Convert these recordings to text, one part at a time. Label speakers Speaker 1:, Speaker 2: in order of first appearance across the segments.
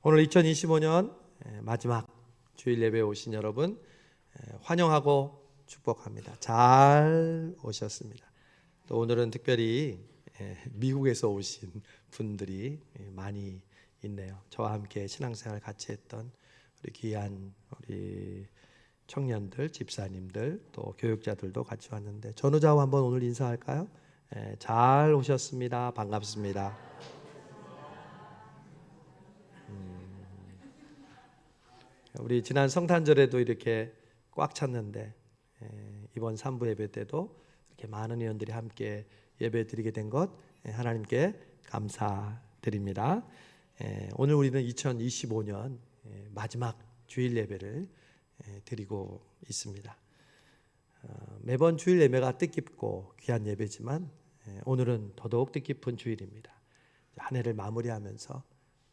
Speaker 1: 오늘 2025년 마지막 주일 예배에 오신 여러분 환영하고 축복합니다. 잘 오셨습니다. 또 오늘은 특별히 미국에서 오신 분들이 많이 있네요. 저와 함께 신앙생활 같이 했던 우리 귀한 우리 청년들, 집사님들, 또 교육자들도 같이 왔는데 전우자와 한번 오늘 인사할까요? 잘 오셨습니다. 반갑습니다. 우리 지난 성탄절에도 이렇게 꽉 찼는데 이번 3부 예배 때도 이렇게 많은 의원들이 함께 예배 드리게 된 것 하나님께 감사드립니다. 오늘 우리는 2025년 마지막 주일 예배를 드리고 있습니다. 매번 주일 예배가 뜻깊고 귀한 예배지만 오늘은 더더욱 뜻깊은 주일입니다. 한 해를 마무리하면서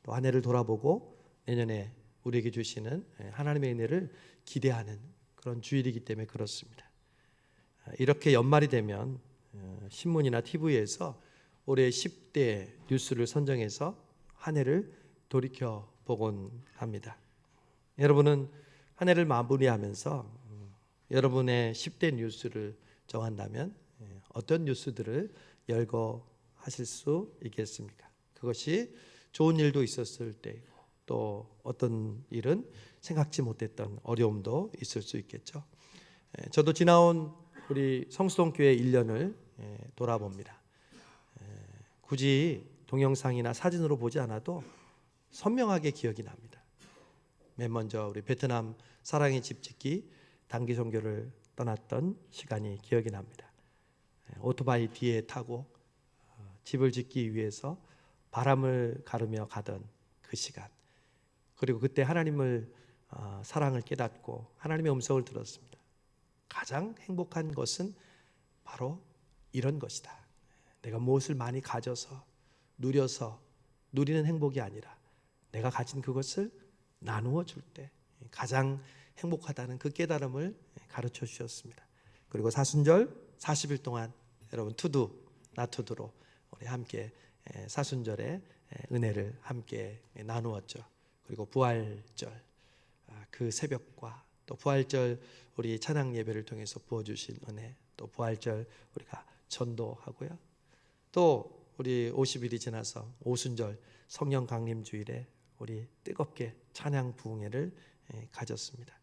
Speaker 1: 또 한 해를 돌아보고 내년에 우리에게 주시는 하나님의 은혜를 기대하는 그런 주일이기 때문에 그렇습니다. 이렇게 연말이 되면 신문이나 TV에서 올해 10대 뉴스를 선정해서 한 해를 돌이켜 보곤 합니다. 여러분은 한 해를 마무리하면서 여러분의 10대 뉴스를 정한다면 어떤 뉴스들을 열거하실 수 있겠습니까? 그것이 좋은 일도 있었을 때이고 또 어떤 일은 생각지 못했던 어려움도 있을 수 있겠죠. 저도 지나온 우리 성수동교회 1년을 돌아봅니다. 굳이 동영상이나 사진으로 보지 않아도 선명하게 기억이 납니다. 맨 먼저 우리 베트남 사랑의 집 짓기 단기 선교를 떠났던 시간이 기억이 납니다. 오토바이 뒤에 타고 집을 짓기 위해서 바람을 가르며 가던 그 시간, 그리고 그때 하나님을 사랑을 깨닫고 하나님의 음성을 들었습니다. 가장 행복한 것은 바로 이런 것이다. 내가 무엇을 많이 가져서 누려서 누리는 행복이 아니라 내가 가진 그것을 나누어 줄 때 가장 행복하다는 그 깨달음을 가르쳐 주셨습니다. 그리고 사순절 40일 동안 여러분 투두 나투두로 우리 함께 사순절의 은혜를 함께 나누었죠. 그리고 부활절 그 새벽과 또 부활절 우리 찬양 예배를 통해서 부어주신 은혜, 또 부활절 우리가 전도하고요. 또 우리 50일이 지나서 오순절 성령 강림 주일에 우리 뜨겁게 찬양 부흥회를 가졌습니다.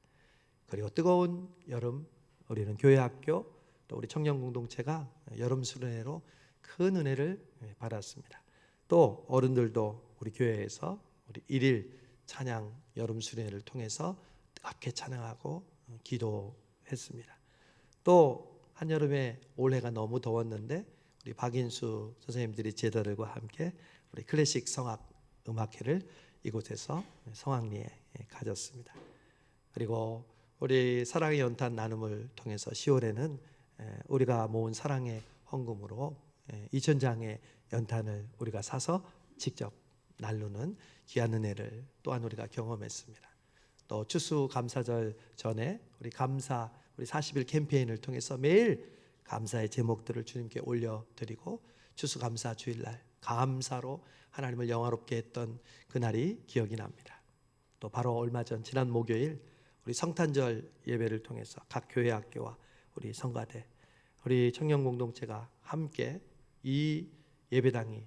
Speaker 1: 그리고 뜨거운 여름 우리는 교회 학교 또 우리 청년 공동체가 여름 수련회로 큰 은혜를 받았습니다. 또 어른들도 우리 교회에서 우리 1일 찬양 여름 수련회를 통해서 뜨겁게 찬양하고 기도했습니다. 또 한여름에 올해가 너무 더웠는데 우리 박인수 선생님들이 제자들과 함께 우리 클래식 성악 음악회를 이곳에서 성악리에 가졌습니다. 그리고 우리 사랑의 연탄 나눔을 통해서 10월에는 우리가 모은 사랑의 헌금으로 2,000장의 연탄을 우리가 사서 직접 나누는 귀한 은혜를 또한 우리가 경험했습니다. 또 추수감사절 전에 우리 감사 우리 40일 캠페인을 통해서 매일 감사의 제목들을 주님께 올려드리고 추수감사 주일날 감사로 하나님을 영화롭게 했던 그날이 기억이 납니다. 또 바로 얼마 전 지난 목요일 우리 성탄절 예배를 통해서 각 교회 학교와 우리 성가대 우리 청년 공동체가 함께 이 예배당이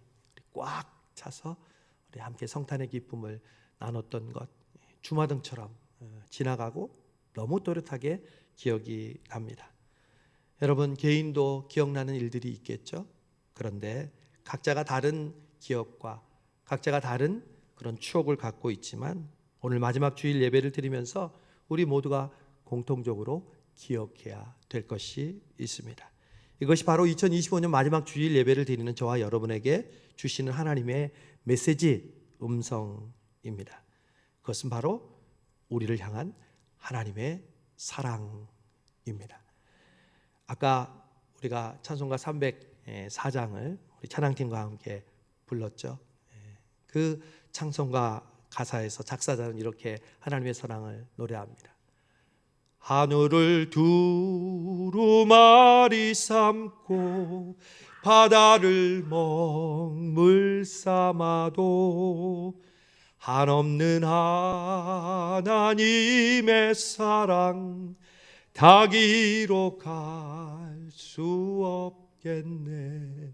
Speaker 1: 꽉 차서 우리 함께 성탄의 기쁨을 나눴던 것 주마등처럼 지나가고 너무 또렷하게 기억이 납니다. 여러분 개인도 기억나는 일들이 있겠죠. 그런데 각자가 다른 기억과 각자가 다른 그런 추억을 갖고 있지만 오늘 마지막 주일 예배를 드리면서 우리 모두가 공통적으로 기억해야 될 것이 있습니다. 이것이 바로 2025년 마지막 주일 예배를 드리는 저와 여러분에게 주시는 하나님의 메시지 음성입니다. 그것은 바로 우리를 향한 하나님의 사랑입니다. 아까 우리가 찬송가 304장을 우리 찬양팀과 함께 불렀죠. 그 찬송가 가사에서 작사자는 이렇게 하나님의 사랑을 노래합니다. 하늘을 두루마리 삼고 바다를 먹물 삼아도 한없는 하나님의 사랑 다 기록할 수 없겠네.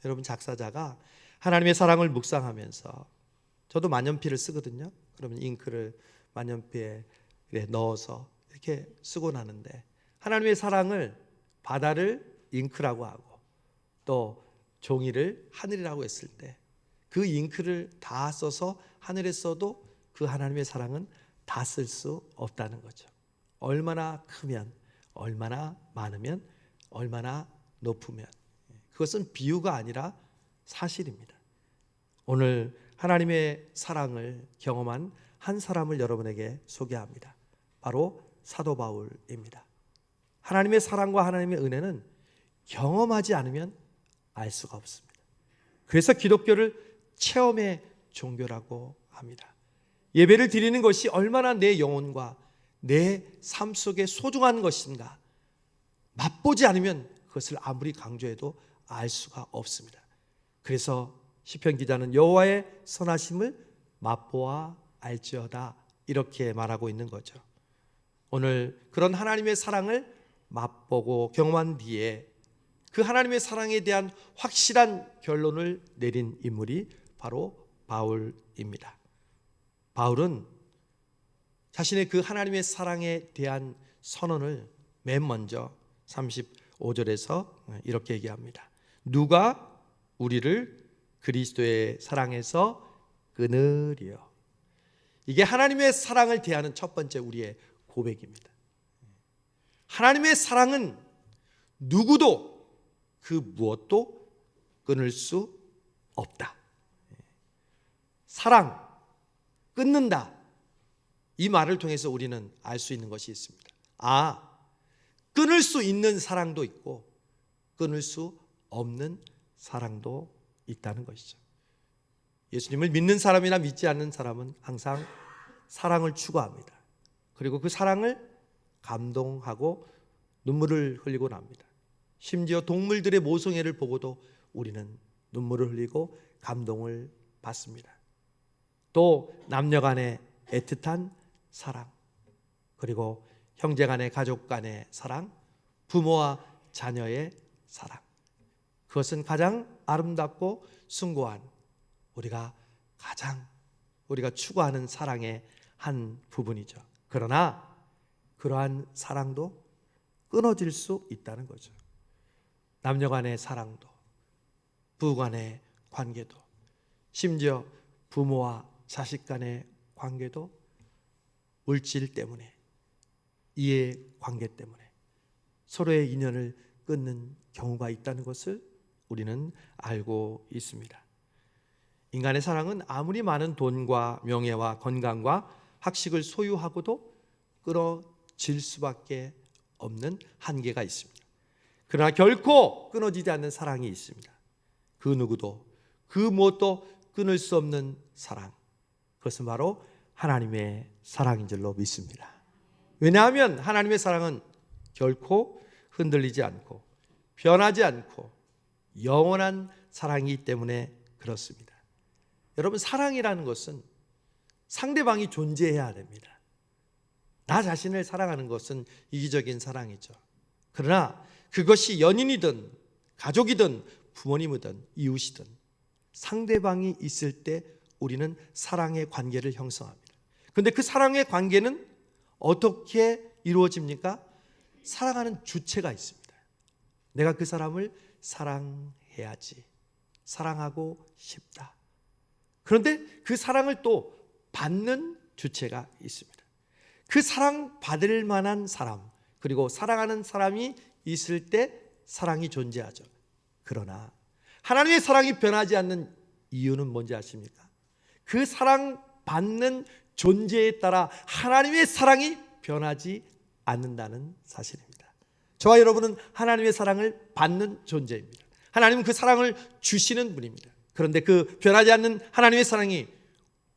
Speaker 1: 여러분, 작사자가 하나님의 사랑을 묵상하면서, 저도 만년필을 쓰거든요. 그러면 잉크를 만년필에 넣어서 이렇게 쓰고 나는데, 하나님의 사랑을 바다를 잉크라고 하고 또 종이를 하늘이라고 했을 때 그 잉크를 다 써서 하늘에 써도 그 하나님의 사랑은 다 쓸 수 없다는 거죠. 얼마나 크면, 얼마나 많으면, 얼마나 높으면, 그것은 비유가 아니라 사실입니다. 오늘 하나님의 사랑을 경험한 한 사람을 여러분에게 소개합니다. 바로 사도 바울입니다. 하나님의 사랑과 하나님의 은혜는 경험하지 않으면 알 수가 없습니다. 그래서 기독교를 체험의 종교라고 합니다. 예배를 드리는 것이 얼마나 내 영혼과 내 삶 속에 소중한 것인가, 맛보지 않으면 그것을 아무리 강조해도 알 수가 없습니다. 그래서 시편 기자는 여호와의 선하심을 맛보아 알지어다, 이렇게 말하고 있는 거죠. 오늘 그런 하나님의 사랑을 맛보고 경험한 뒤에 그 하나님의 사랑에 대한 확실한 결론을 내린 인물이 바로 바울입니다. 바울은 자신의 그 하나님의 사랑에 대한 선언을 맨 먼저 35절에서 이렇게 얘기합니다. 누가 우리를 그리스도의 사랑에서 끊으리요. 이게 하나님의 사랑을 대하는 첫 번째 우리의 고백입니다. 하나님의 사랑은 누구도 그 무엇도 끊을 수 없다. 사랑, 끊는다, 이 말을 통해서 우리는 알 수 있는 것이 있습니다. 끊을 수 있는 사랑도 있고 끊을 수 없는 사랑도 있다는 것이죠. 예수님을 믿는 사람이나 믿지 않는 사람은 항상 사랑을 추구합니다. 그리고 그 사랑을 감동하고 눈물을 흘리고 납니다. 심지어 동물들의 모성애를 보고도 우리는 눈물을 흘리고 감동을 받습니다. 또 남녀 간의 애틋한 사랑, 그리고 형제 간의, 가족 간의 사랑, 부모와 자녀의 사랑, 그것은 가장 아름답고 숭고한, 우리가 추구하는 사랑의 한 부분이죠. 그러나 그러한 사랑도 끊어질 수 있다는 거죠. 남녀 간의 사랑도, 부부 간의 관계도, 심지어 부모와 자식 간의 관계도 물질 때문에, 이해 관계 때문에 서로의 인연을 끊는 경우가 있다는 것을 우리는 알고 있습니다. 인간의 사랑은 아무리 많은 돈과 명예와 건강과 학식을 소유하고도 끊어질 수밖에 없는 한계가 있습니다. 그러나 결코 끊어지지 않는 사랑이 있습니다. 그 누구도, 그 무엇도 끊을 수 없는 사랑, 그것은 바로 하나님의 사랑인 줄로 믿습니다. 왜냐하면 하나님의 사랑은 결코 흔들리지 않고 변하지 않고 영원한 사랑이기 때문에 그렇습니다. 여러분, 사랑이라는 것은 상대방이 존재해야 됩니다. 나 자신을 사랑하는 것은 이기적인 사랑이죠. 그러나 그것이 연인이든 가족이든 부모님이든 이웃이든 상대방이 있을 때 우리는 사랑의 관계를 형성합니다. 그런데 그 사랑의 관계는 어떻게 이루어집니까? 사랑하는 주체가 있습니다. 내가 그 사람을 사랑해야지, 사랑하고 싶다. 그런데 그 사랑을 또 받는 주체가 있습니다. 그 사랑 받을 만한 사람, 그리고 사랑하는 사람이 있을 때 사랑이 존재하죠. 그러나 하나님의 사랑이 변하지 않는 이유는 뭔지 아십니까? 그 사랑 받는 존재에 따라 하나님의 사랑이 변하지 않는다는 사실입니다. 저와 여러분은 하나님의 사랑을 받는 존재입니다. 하나님은 그 사랑을 주시는 분입니다. 그런데 그 변하지 않는 하나님의 사랑이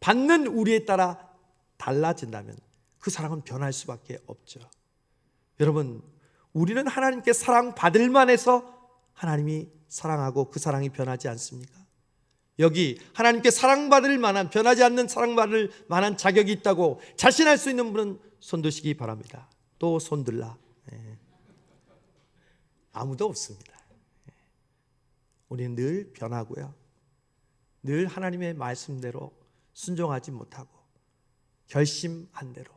Speaker 1: 받는 우리에 따라 달라진다면 그 사랑은 변할 수밖에 없죠. 여러분, 우리는 하나님께 사랑받을 만해서 하나님이 사랑하고 그 사랑이 변하지 않습니까? 여기 하나님께 사랑받을 만한, 변하지 않는 사랑받을 만한 자격이 있다고 자신할 수 있는 분은 손드시기 바랍니다. 또 손들라. 아무도 없습니다. 우리는 늘 변하고요, 늘 하나님의 말씀대로 순종하지 못하고 결심한 대로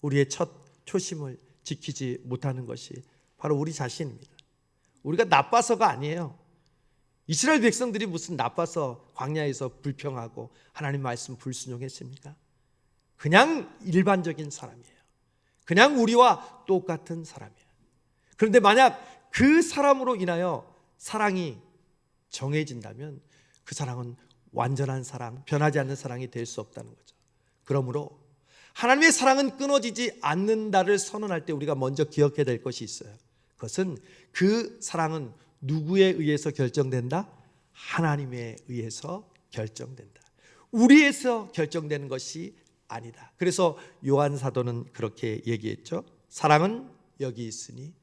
Speaker 1: 우리의 첫 초심을 지키지 못하는 것이 바로 우리 자신입니다. 우리가 나빠서가 아니에요. 이스라엘 백성들이 무슨 나빠서 광야에서 불평하고 하나님 말씀 불순종했습니까? 그냥 일반적인 사람이에요. 그냥 우리와 똑같은 사람이에요. 그런데 만약 그 사람으로 인하여 사랑이 정해진다면 그 사랑은 완전한 사랑, 변하지 않는 사랑이 될 수 없다는 거죠. 그러므로 하나님의 사랑은 끊어지지 않는다를 선언할 때 우리가 먼저 기억해야 될 것이 있어요. 그것은 그 사랑은 누구에 의해서 결정된다? 하나님에 의해서 결정된다. 우리에서 결정되는 것이 아니다. 그래서 요한 사도는 그렇게 얘기했죠. 사랑은 여기 있으니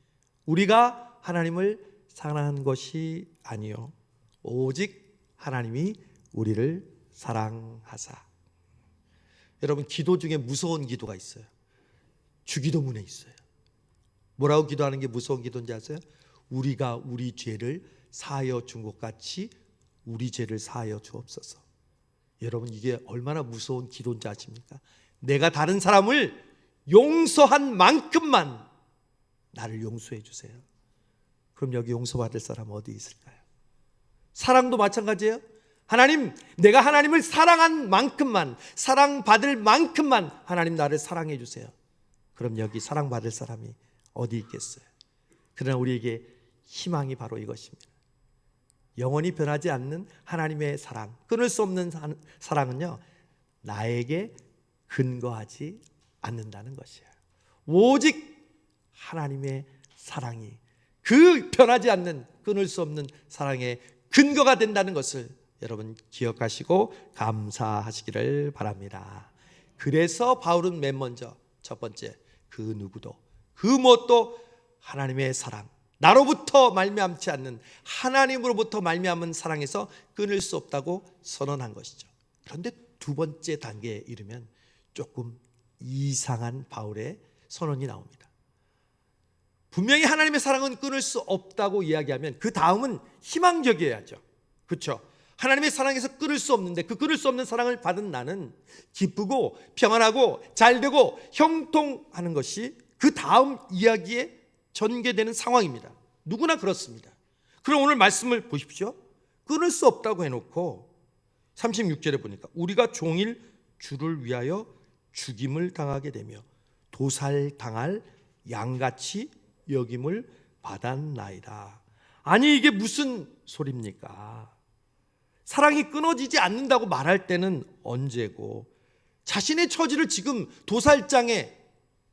Speaker 1: 우리가 하나님을 사랑한 것이 아니요 오직 하나님이 우리를 사랑하사. 여러분, 기도 중에 무서운 기도가 있어요. 주기도문에 있어요. 뭐라고 기도하는 게 무서운 기도인지 아세요? 우리가 우리 죄를 사하여 준 것 같이 우리 죄를 사하여 주옵소서. 여러분, 이게 얼마나 무서운 기도인지 아십니까? 내가 다른 사람을 용서한 만큼만 나를 용서해 주세요. 그럼 여기 용서받을 사람 어디 있을까요? 사랑도 마찬가지예요. 하나님, 내가 하나님을 사랑한 만큼만, 사랑받을 만큼만 하나님 나를 사랑해 주세요. 그럼 여기 사랑받을 사람이 어디 있겠어요? 그러나 우리에게 희망이 바로 이것입니다. 영원히 변하지 않는 하나님의 사랑, 끊을 수 없는 사랑은요, 나에게 근거하지 않는다는 것이에요. 오직 하나님의 사랑이 그 변하지 않는, 끊을 수 없는 사랑의 근거가 된다는 것을 여러분 기억하시고 감사하시기를 바랍니다. 그래서 바울은 맨 먼저 첫 번째, 그 누구도 그 무엇도 하나님의 사랑, 나로부터 말미암지 않는 하나님으로부터 말미암은 사랑에서 끊을 수 없다고 선언한 것이죠. 그런데 두 번째 단계에 이르면 조금 이상한 바울의 선언이 나옵니다. 분명히 하나님의 사랑은 끊을 수 없다고 이야기하면 그 다음은 희망적이어야죠. 그렇죠? 하나님의 사랑에서 끊을 수 없는데 그 끊을 수 없는 사랑을 받은 나는 기쁘고 평안하고 잘되고 형통하는 것이 그 다음 이야기에 전개되는 상황입니다. 누구나 그렇습니다. 그럼 오늘 말씀을 보십시오. 끊을 수 없다고 해놓고 36절에 보니까 우리가 종일 주를 위하여 죽임을 당하게 되며 도살당할 양같이 여김을 받았나이다. 아니, 이게 무슨 소리입니까? 사랑이 끊어지지 않는다고 말할 때는 언제고, 자신의 처지를 지금 도살장에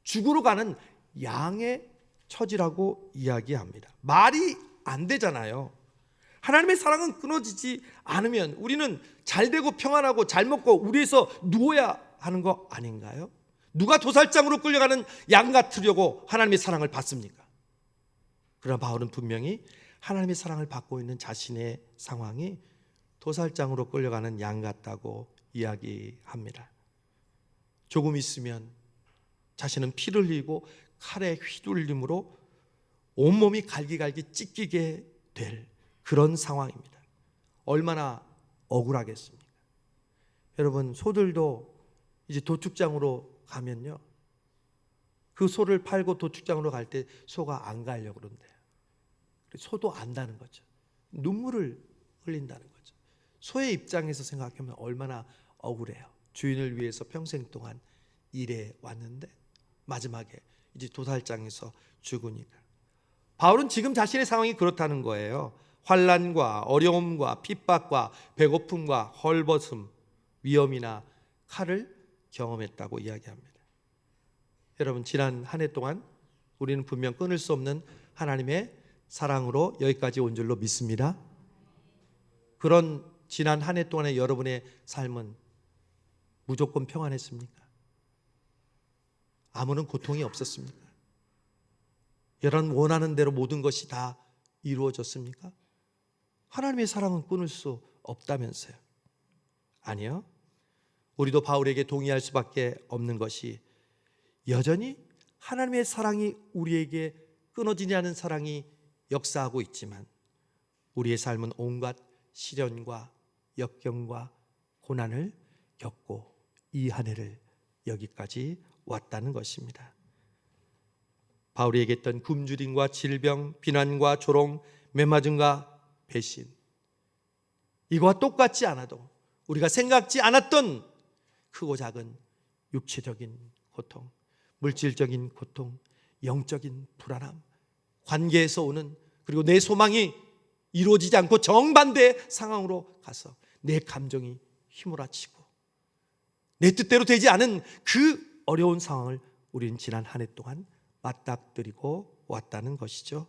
Speaker 1: 죽으러 가는 양의 처지라고 이야기합니다. 말이 안 되잖아요. 하나님의 사랑은 끊어지지 않으면 우리는 잘되고 평안하고 잘 먹고 우리에서 누워야 하는 거 아닌가요? 누가 도살장으로 끌려가는 양 같으려고 하나님의 사랑을 받습니까? 그러나 바울은 분명히 하나님의 사랑을 받고 있는 자신의 상황이 도살장으로 끌려가는 양 같다고 이야기합니다. 조금 있으면 자신은 피를 흘리고 칼에 휘둘림으로 온몸이 갈기갈기 찢기게 될 그런 상황입니다. 얼마나 억울하겠습니까? 여러분, 소들도 이제 도축장으로 가면요, 그 소를 팔고 도축장으로 갈 때 소가 안 가려고 그런대요. 소도 안다는 거죠. 눈물을 흘린다는 거죠. 소의 입장에서 생각하면 얼마나 억울해요. 주인을 위해서 평생 동안 일해 왔는데 마지막에 이제 도살장에서 죽으니까. 바울은 지금 자신의 상황이 그렇다는 거예요. 환난과 어려움과 핍박과 배고픔과 헐벗음, 위험이나 칼을 경험했다고 이야기합니다. 여러분, 지난 한 해 동안 우리는 분명 끊을 수 없는 하나님의 사랑으로 여기까지 온 줄로 믿습니다. 그런 지난 한 해 동안의 여러분의 삶은 무조건 평안했습니까? 아무런 고통이 없었습니까? 여러분 원하는 대로 모든 것이 다 이루어졌습니까? 하나님의 사랑은 끊을 수 없다면서요. 아니요. 우리도 바울에게 동의할 수밖에 없는 것이 여전히 하나님의 사랑이 우리에게 끊어지지 않은 사랑이 역사하고 있지만 우리의 삶은 온갖 시련과 역경과 고난을 겪고 이 한 해를 여기까지 왔다는 것입니다. 바울이 얘기했던 굶주림과 질병, 비난과 조롱, 매맞음과 배신, 이거와 똑같지 않아도 우리가 생각지 않았던 크고 작은 육체적인 고통, 물질적인 고통, 영적인 불안함, 관계에서 오는, 그리고 내 소망이 이루어지지 않고 정반대의 상황으로 가서 내 감정이 휘몰아치고 내 뜻대로 되지 않은 그 어려운 상황을 우리는 지난 한 해 동안 맞닥뜨리고 왔다는 것이죠.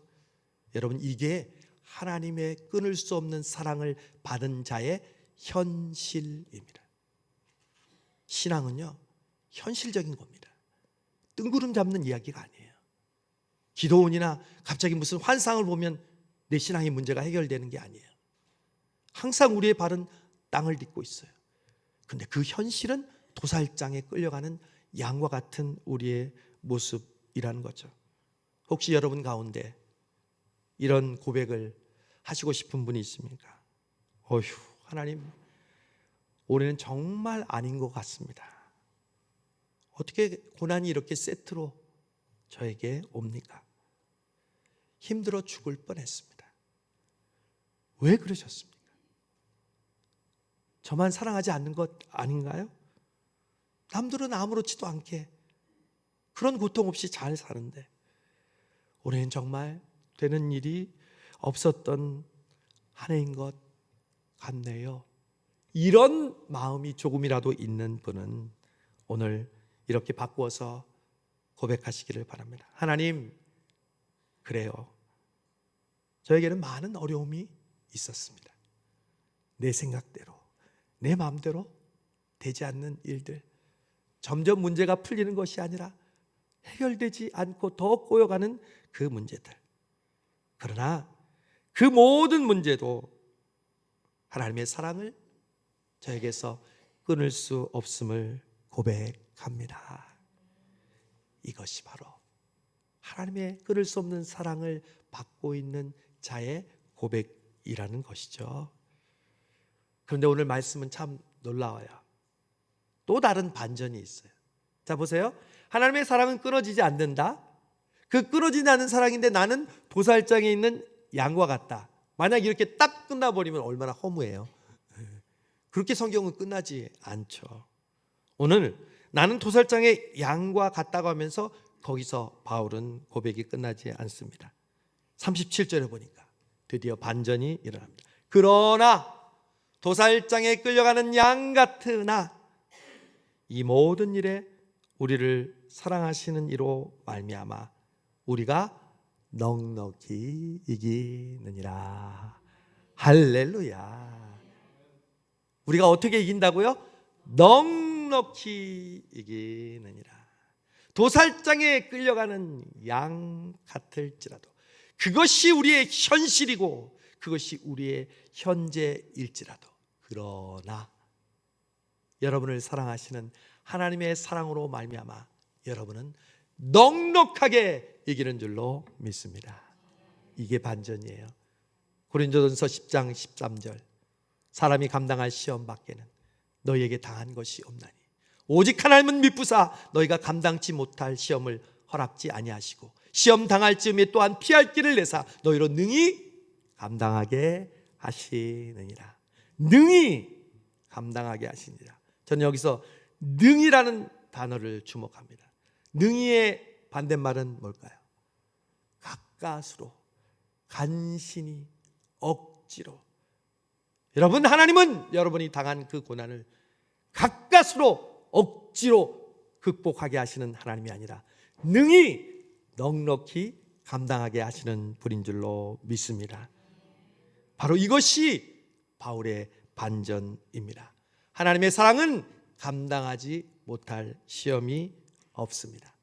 Speaker 1: 여러분, 이게 하나님의 끊을 수 없는 사랑을 받은 자의 현실입니다. 신앙은요, 현실적인 겁니다. 뜬구름 잡는 이야기가 아니에요. 기도원이나 갑자기 무슨 환상을 보면 내 신앙의 문제가 해결되는 게 아니에요. 항상 우리의 발은 땅을 딛고 있어요. 근데 그 현실은 도살장에 끌려가는 양과 같은 우리의 모습이라는 거죠. 혹시 여러분 가운데 이런 고백을 하시고 싶은 분이 있습니까? 어휴, 하나님, 올해는 정말 아닌 것 같습니다. 어떻게 고난이 이렇게 세트로 저에게 옵니까? 힘들어 죽을 뻔했습니다. 왜 그러셨습니까? 저만 사랑하지 않는 것 아닌가요? 남들은 아무렇지도 않게 그런 고통 없이 잘 사는데 올해는 정말 되는 일이 없었던 한 해인 것 같네요. 이런 마음이 조금이라도 있는 분은 오늘 이렇게 바꾸어서 고백하시기를 바랍니다. 하나님, 그래요. 저에게는 많은 어려움이 있었습니다. 내 생각대로, 내 마음대로 되지 않는 일들, 점점 문제가 풀리는 것이 아니라 해결되지 않고 더 꼬여가는 그 문제들. 그러나 그 모든 문제도 하나님의 사랑을 저에게서 끊을 수 없음을 고백합니다. 이것이 바로 하나님의 끊을 수 없는 사랑을 받고 있는 자의 고백이라는 것이죠. 그런데 오늘 말씀은 참 놀라워요. 또 다른 반전이 있어요. 자, 보세요. 하나님의 사랑은 끊어지지 않는다. 그 끊어지지 않는 사랑인데 나는 도살장에 있는 양과 같다. 만약 이렇게 딱 끝나버리면 얼마나 허무해요. 그렇게 성경은 끝나지 않죠. 오늘 나는 도살장의 양과 같다고 하면서 거기서 바울은 고백이 끝나지 않습니다. 37절에 보니까 드디어 반전이 일어납니다. 그러나 도살장에 끌려가는 양 같으나 이 모든 일에 우리를 사랑하시는 이로 말미암아 우리가 넉넉히 이기느니라. 할렐루야. 우리가 어떻게 이긴다고요? 넉넉히 이기느니라. 도살장에 끌려가는 양 같을지라도 그것이 우리의 현실이고 그것이 우리의 현재일지라도, 그러나 여러분을 사랑하시는 하나님의 사랑으로 말미암아 여러분은 넉넉하게 이기는 줄로 믿습니다. 이게 반전이에요. 고린도전서 10장 13절, 사람이 감당할 시험 밖에는 너희에게 당한 것이 없나니 오직 하나님은 미쁘사 너희가 감당치 못할 시험을 허락지 아니하시고 시험 당할 즈음에 또한 피할 길을 내사 너희로 능히 감당하게 하시느니라. 능히 감당하게 하시니라. 저는 여기서 능이라는 단어를 주목합니다. 능히의 반대말은 뭘까요? 가까스로, 간신히, 억지로. 여러분, 하나님은 여러분이 당한 그 고난을 가까스로, 억지로 극복하게 하시는 하나님이 아니라 능히 넉넉히 감당하게 하시는 분인 줄로 믿습니다. 바로 이것이 바울의 반전입니다. 하나님의 사랑은 감당하지 못할 시험이 없습니다.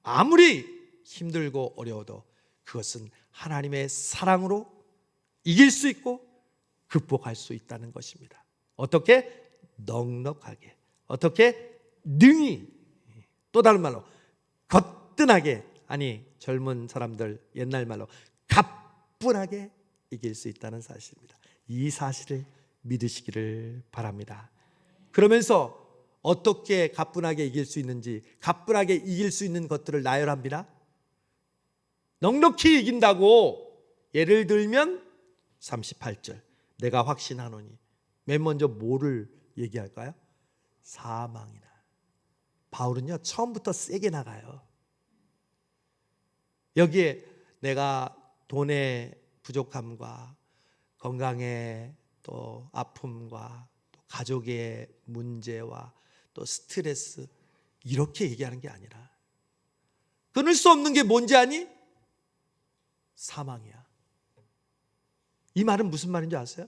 Speaker 1: 아무리 힘들고 어려워도 그것은 하나님의 사랑으로 이길 수 있고 극복할 수 있다는 것입니다. 어떻게? 넉넉하게. 어떻게? 능히. 또 다른 말로 거뜬하게, 아니 젊은 사람들 옛날 말로 가뿐하게 이길 수 있다는 사실입니다. 이 사실을 믿으시기를 바랍니다. 그러면서 어떻게 가뿐하게 이길 수 있는지, 가뿐하게 이길 수 있는 것들을 나열합니다. 넉넉히 이긴다고, 예를 들면 38절, 내가 확신하노니. 맨 먼저 뭐를 얘기할까요? 사망이나. 바울은요 처음부터 세게 나가요. 여기에 내가 돈의 부족함과 건강의 또 아픔과 또 가족의 문제와 또 스트레스, 이렇게 얘기하는 게 아니라, 끊을 수 없는 게 뭔지 아니? 사망이야. 이 말은 무슨 말인지 아세요?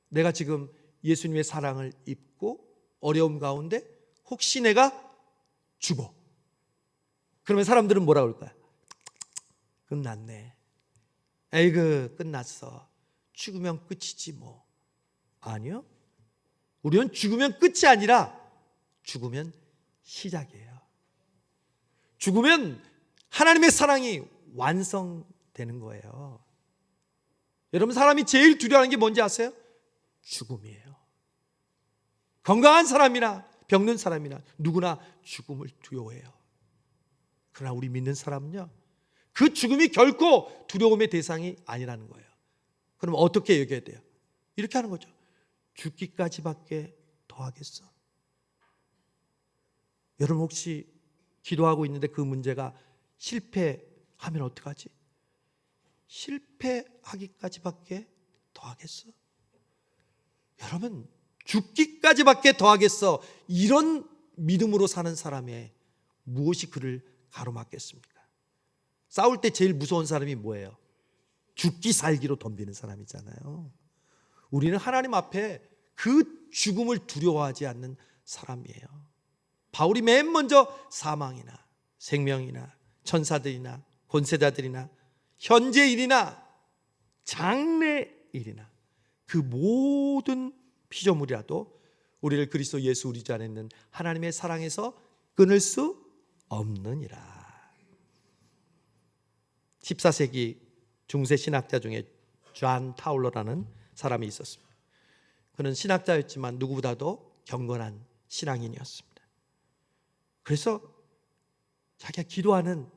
Speaker 1: 내가 지금 예수님의 사랑을 입고 어려움 가운데 혹시 내가 죽어. 그러면 사람들은 뭐라 그럴까요? 끝났네. 에이그 끝났어. 죽으면 끝이지 뭐. 아니요. 우리는 죽으면 끝이 아니라 죽으면 시작이에요. 죽으면 하나님의 사랑이 완성되는 거예요. 여러분, 사람이 제일 두려워하는 게 뭔지 아세요? 죽음이에요. 건강한 사람이나 병든 사람이나 누구나 죽음을 두려워해요. 그러나 우리 믿는 사람은요, 그 죽음이 결코 두려움의 대상이 아니라는 거예요. 그럼 어떻게 여겨야 돼요? 이렇게 하는 거죠. 죽기까지밖에 더 하겠어? 여러분, 혹시 기도하고 있는데 그 문제가 실패하면 어떡하지? 실패하기까지밖에 더 하겠어? 여러분, 죽기까지밖에 더 하겠어, 이런 믿음으로 사는 사람의 무엇이 그를 가로막겠습니까? 싸울 때 제일 무서운 사람이 뭐예요? 죽기 살기로 덤비는 사람이잖아요. 우리는 하나님 앞에 그 죽음을 두려워하지 않는 사람이에요. 바울이 맨 먼저 사망이나 생명이나 천사들이나 권세자들이나 현재 일이나 장래 일이나 그 모든 피조물이라도 우리를 그리스도 예수 우리 주 안에 있는 하나님의 사랑에서 끊을 수 없느니라. 14세기 중세 신학자 중에 존 타울러라는 사람이 있었습니다. 그는 신학자였지만 누구보다도 경건한 신앙인이었습니다. 그래서 자기가 기도하는,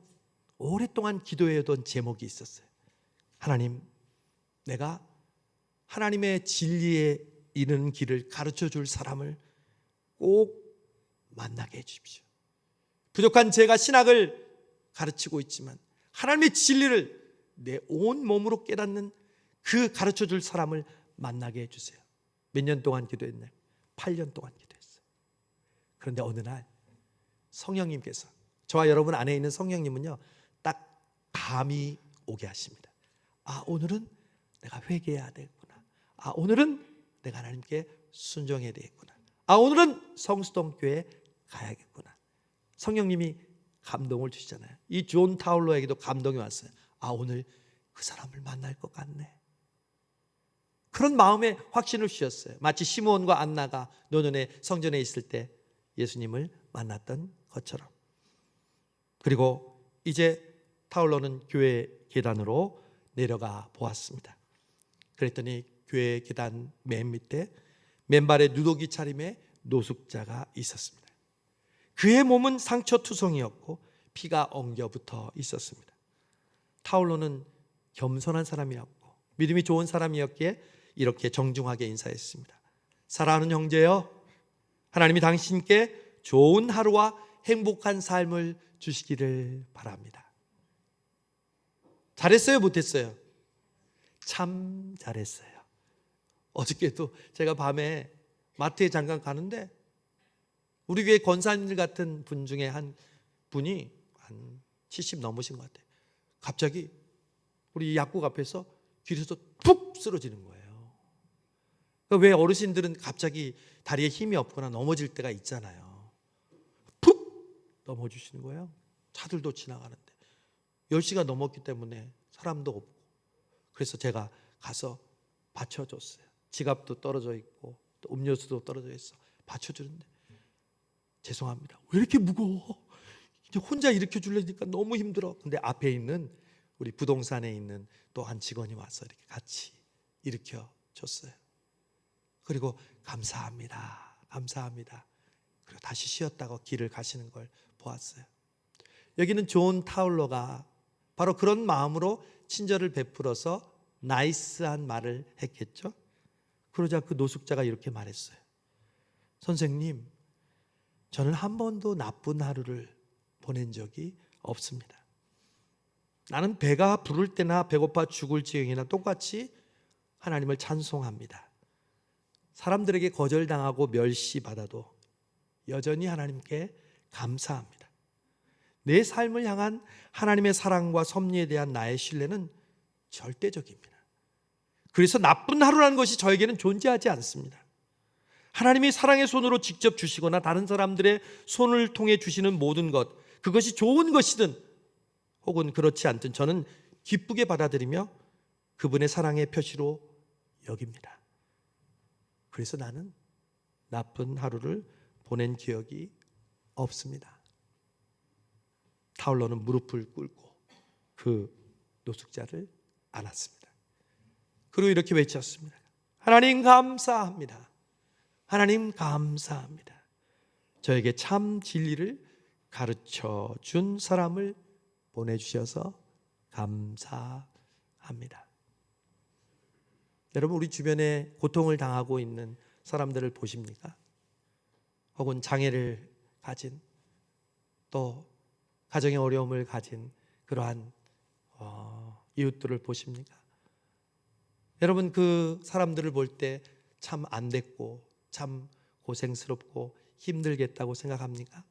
Speaker 1: 오랫동안 기도해오던 제목이 있었어요. 하나님, 내가 하나님의 진리에 이르는 길을 가르쳐 줄 사람을 꼭 만나게 해주십시오. 부족한 제가 신학을 가르치고 있지만 하나님의 진리를 내 온 몸으로 깨닫는 그 가르쳐 줄 사람을 만나게 해주세요. 몇 년 동안 기도했나요? 8년 동안 기도했어요. 그런데 어느 날 성령님께서, 저와 여러분 안에 있는 성령님은요, 딱 감이 오게 하십니다. 아, 오늘은 내가 회개해야 되겠구나. 아, 오늘은 내가 하나님께 순종해야 되겠구나. 아, 오늘은 성수동 교회에 가야겠구나. 성령님이 감동을 주시잖아요. 이 존 타울러에게도 감동이 왔어요. 아, 오늘 그 사람을 만날 것 같네. 그런 마음에 확신을 주셨어요. 마치 시므온과 안나가 노년에 성전에 있을 때 예수님을 만났던 것처럼. 그리고 이제 타울러는 교회 계단으로 내려가 보았습니다. 그랬더니 교회 계단 맨 밑에 맨발에 누더기 차림의 노숙자가 있었습니다. 그의 몸은 상처투성이었고 피가 엉겨 붙어 있었습니다. 타울러는 겸손한 사람이었고 믿음이 좋은 사람이었기에 이렇게 정중하게 인사했습니다. 사랑하는 형제여, 하나님이 당신께 좋은 하루와 행복한 삶을 주시기를 바랍니다. 잘했어요, 못했어요? 참 잘했어요. 어저께도 제가 밤에 마트에 잠깐 가는데 우리 교회 권사님들 같은 분 중에 한 분이 한 70 넘으신 것 같아요. 갑자기 우리 약국 앞에서 길에서 푹 쓰러지는 거예요. 그러니까 왜 어르신들은 갑자기 다리에 힘이 없거나 넘어질 때가 있잖아요. 푹 넘어지시는 거예요. 차들도 지나가는데 10시가 넘었기 때문에 사람도 없고, 그래서 제가 가서 받쳐줬어요. 지갑도 떨어져 있고 또 음료수도 떨어져 있어. 받쳐주는데 죄송합니다. 왜 이렇게 무거워? 이제 혼자 일으켜 주려니까 너무 힘들어. 근데 앞에 있는 우리 부동산에 있는 또 한 직원이 와서 이렇게 같이 일으켜 줬어요. 그리고 감사합니다. 감사합니다. 그리고 다시 쉬었다고 길을 가시는 걸 보았어요. 여기는 존 타울러가 바로 그런 마음으로 친절을 베풀어서 나이스한 말을 했겠죠. 그러자 그 노숙자가 이렇게 말했어요. 선생님, 저는 한 번도 나쁜 하루를 보낸 적이 없습니다. 나는 배가 부를 때나 배고파 죽을 지경이나 똑같이 하나님을 찬송합니다. 사람들에게 거절당하고 멸시받아도 여전히 하나님께 감사합니다. 내 삶을 향한 하나님의 사랑과 섭리에 대한 나의 신뢰는 절대적입니다. 그래서 나쁜 하루라는 것이 저에게는 존재하지 않습니다. 하나님이 사랑의 손으로 직접 주시거나 다른 사람들의 손을 통해 주시는 모든 것, 그것이 좋은 것이든 혹은 그렇지 않든 저는 기쁘게 받아들이며 그분의 사랑의 표시로 여깁니다. 그래서 나는 나쁜 하루를 보낸 기억이 없습니다. 타울러는 무릎을 꿇고 그 노숙자를 안았습니다. 그리고 이렇게 외쳤습니다. 하나님 감사합니다. 하나님 감사합니다. 저에게 참 진리를 가르쳐 준 사람을 보내주셔서 감사합니다. 여러분, 우리 주변에 고통을 당하고 있는 사람들을 보십니까? 혹은 장애를 가진, 또 가정의 어려움을 가진 그러한 이웃들을 보십니까? 여러분, 그 사람들을 볼 때 참 안 됐고 참 고생스럽고 힘들겠다고 생각합니까?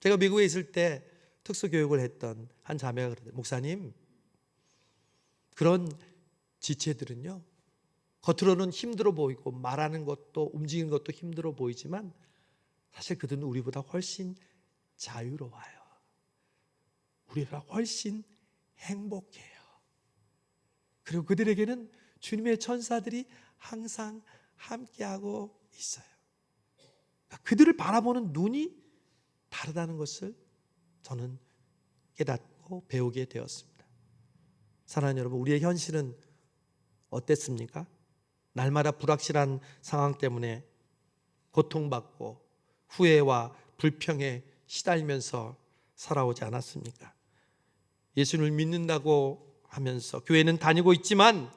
Speaker 1: 제가 미국에 있을 때 특수교육을 했던 한 자매가 그러더라고요. 목사님, 그런 지체들은요, 겉으로는 힘들어 보이고 말하는 것도 움직이는 것도 힘들어 보이지만 사실 그들은 우리보다 훨씬 자유로워요. 우리보다 훨씬 행복해요. 그리고 그들에게는 주님의 천사들이 항상 함께하고 있어요. 그들을 바라보는 눈이 다르다는 것을 저는 깨닫고 배우게 되었습니다. 사랑하는 여러분, 우리의 현실은 어땠습니까? 날마다 불확실한 상황 때문에 고통받고 후회와 불평에 시달리면서 살아오지 않았습니까? 예수를 믿는다고 하면서 교회는 다니고 있지만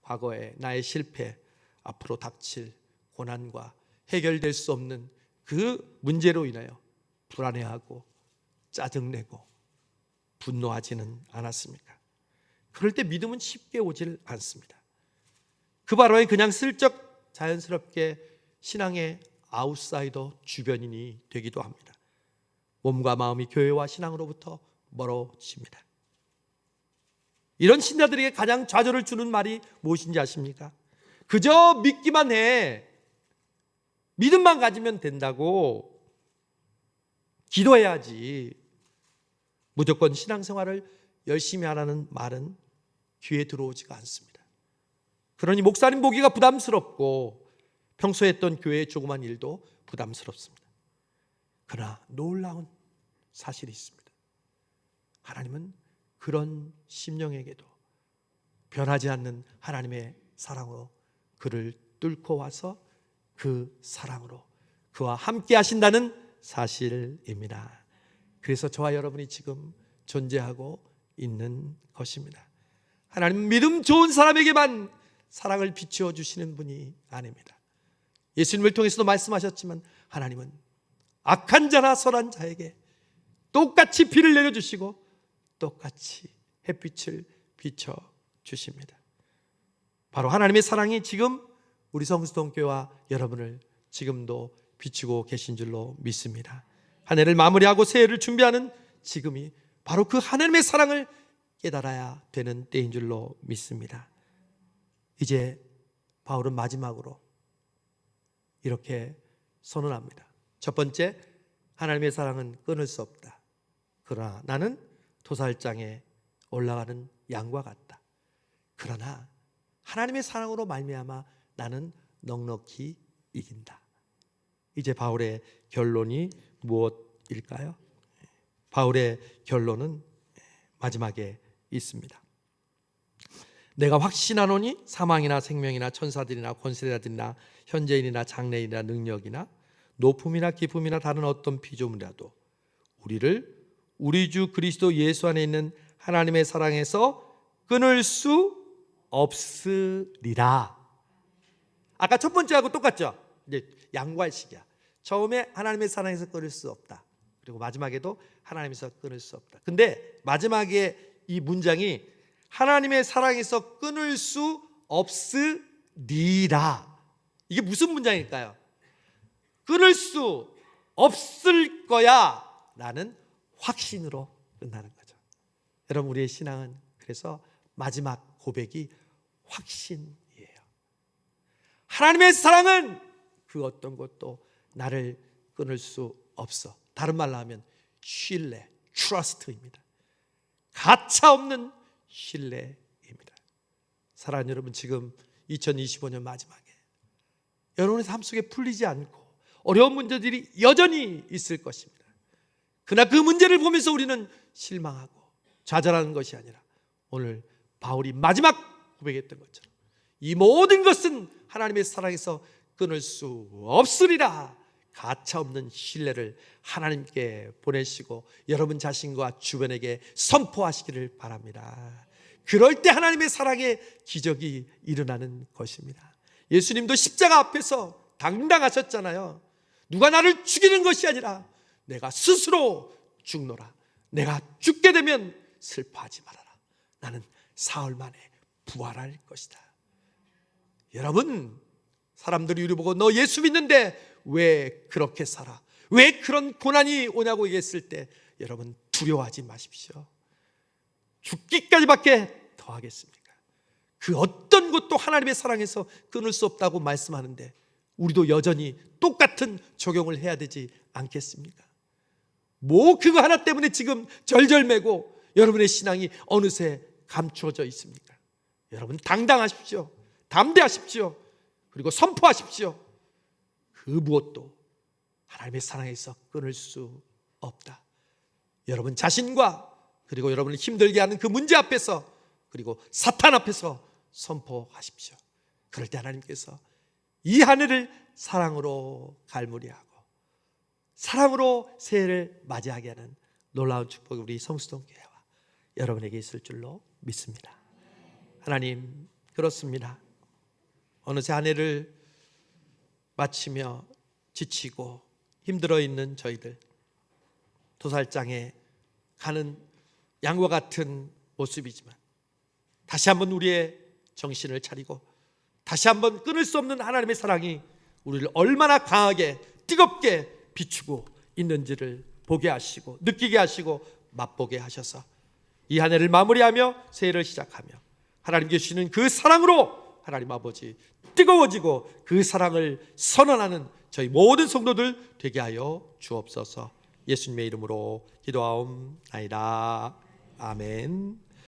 Speaker 1: 과거에 나의 실패, 앞으로 닥칠 고난과 해결될 수 없는 그 문제로 인하여 불안해하고 짜증내고 분노하지는 않았습니까? 그럴 때 믿음은 쉽게 오질 않습니다. 그 바로에 그냥 슬쩍 자연스럽게 신앙의 아웃사이더 주변인이 되기도 합니다. 몸과 마음이 교회와 신앙으로부터 멀어집니다. 이런 신자들에게 가장 좌절을 주는 말이 무엇인지 아십니까? 그저 믿기만 해, 믿음만 가지면 된다고 기도해야지, 무조건 신앙생활을 열심히 하라는 말은 귀에 들어오지가 않습니다. 그러니 목사님 보기가 부담스럽고 평소에 했던 교회의 조그만 일도 부담스럽습니다. 그러나 놀라운 사실이 있습니다. 하나님은 그런 심령에게도 변하지 않는 하나님의 사랑으로 그를 뚫고 와서 그 사랑으로 그와 함께 하신다는 사실입니다. 그래서 저와 여러분이 지금 존재하고 있는 것입니다. 하나님은 믿음 좋은 사람에게만 사랑을 비추어 주시는 분이 아닙니다. 예수님을 통해서도 말씀하셨지만 하나님은 악한 자나 선한 자에게 똑같이 비를 내려주시고 똑같이 햇빛을 비춰 주십니다. 바로 하나님의 사랑이 지금 우리 성수동교회와 여러분을 지금도 비추고 계신 줄로 믿습니다. 한 해를 마무리하고 새해를 준비하는 지금이 바로 그 하나님의 사랑을 깨달아야 되는 때인 줄로 믿습니다. 이제 바울은 마지막으로 이렇게 선언합니다. 첫 번째, 하나님의 사랑은 끊을 수 없다. 그러나 나는 도살장에 올라가는 양과 같다. 그러나 하나님의 사랑으로 말미암아 나는 넉넉히 이긴다. 이제 바울의 결론이 무엇일까요? 바울의 결론은 마지막에 있습니다. 내가 확신하노니 사망이나 생명이나 천사들이나 권세자들이나 현재인이나 장래인이나 능력이나 높음이나 깊음이나 다른 어떤 피조물이라도 우리를 우리 주 그리스도 예수 안에 있는 하나님의 사랑에서 끊을 수 없으리라. 아까 첫 번째하고 똑같죠? 이제 양괄식이야. 처음에 하나님의 사랑에서 끊을 수 없다. 그리고 마지막에도 하나님에서 끊을 수 없다. 근데 마지막에 이 문장이 하나님의 사랑에서 끊을 수 없으리라. 이게 무슨 문장일까요? 끊을 수 없을 거야 라는 확신으로 끝나는 거죠. 여러분, 우리의 신앙은 그래서 마지막 고백이 확신이에요. 하나님의 사랑은 그 어떤 것도 나를 끊을 수 없어. 다른 말로 하면 신뢰, trust입니다. 가차없는 신뢰입니다. 사랑하는 여러분, 지금 2025년 마지막에 여러분의 삶 속에 풀리지 않고 어려운 문제들이 여전히 있을 것입니다. 그러나 그 문제를 보면서 우리는 실망하고 좌절하는 것이 아니라 오늘 바울이 마지막 고백했던 것처럼 이 모든 것은 하나님의 사랑에서 끊을 수 없으리라. 가차없는 신뢰를 하나님께 보내시고 여러분 자신과 주변에게 선포하시기를 바랍니다. 그럴 때 하나님의 사랑의 기적이 일어나는 것입니다. 예수님도 십자가 앞에서 당당하셨잖아요. 누가 나를 죽이는 것이 아니라 내가 스스로 죽노라. 내가 죽게 되면 슬퍼하지 말아라. 나는 사흘 만에 부활할 것이다. 여러분, 사람들이 우리 보고 너 예수 믿는데 왜 그렇게 살아? 왜 그런 고난이 오냐고 얘기했을 때 여러분 두려워하지 마십시오. 죽기까지밖에 더 하겠습니까? 그 어떤 것도 하나님의 사랑에서 끊을 수 없다고 말씀하는데 우리도 여전히 똑같은 적용을 해야 되지 않겠습니까? 뭐 그거 하나 때문에 지금 절절매고 여러분의 신앙이 어느새 감추어져 있습니까? 여러분 당당하십시오. 담대하십시오. 그리고 선포하십시오. 그 무엇도 하나님의 사랑에서 끊을 수 없다. 여러분 자신과 그리고 여러분을 힘들게 하는 그 문제 앞에서 그리고 사탄 앞에서 선포하십시오. 그럴 때 하나님께서 이 한 해를 사랑으로 갈무리하고 사랑으로 새해를 맞이하게 하는 놀라운 축복이 우리 성수동교회와 여러분에게 있을 줄로 믿습니다. 하나님, 그렇습니다. 어느새 한 해를 마치며 지치고 힘들어 있는 저희들, 도살장에 가는 양과 같은 모습이지만 다시 한번 우리의 정신을 차리고 다시 한번 끊을 수 없는 하나님의 사랑이 우리를 얼마나 강하게 뜨겁게 비추고 있는지를 보게 하시고 느끼게 하시고 맛보게 하셔서 이 한 해를 마무리하며 새해를 시작하며 하나님께 주시는 그 사랑으로 하나님 아버지 뜨거워지고 그 사랑을 선언하는 저희 모든 성도들 되게 하여 주옵소서. 예수님의 이름으로 기도하옵나이다. 아멘.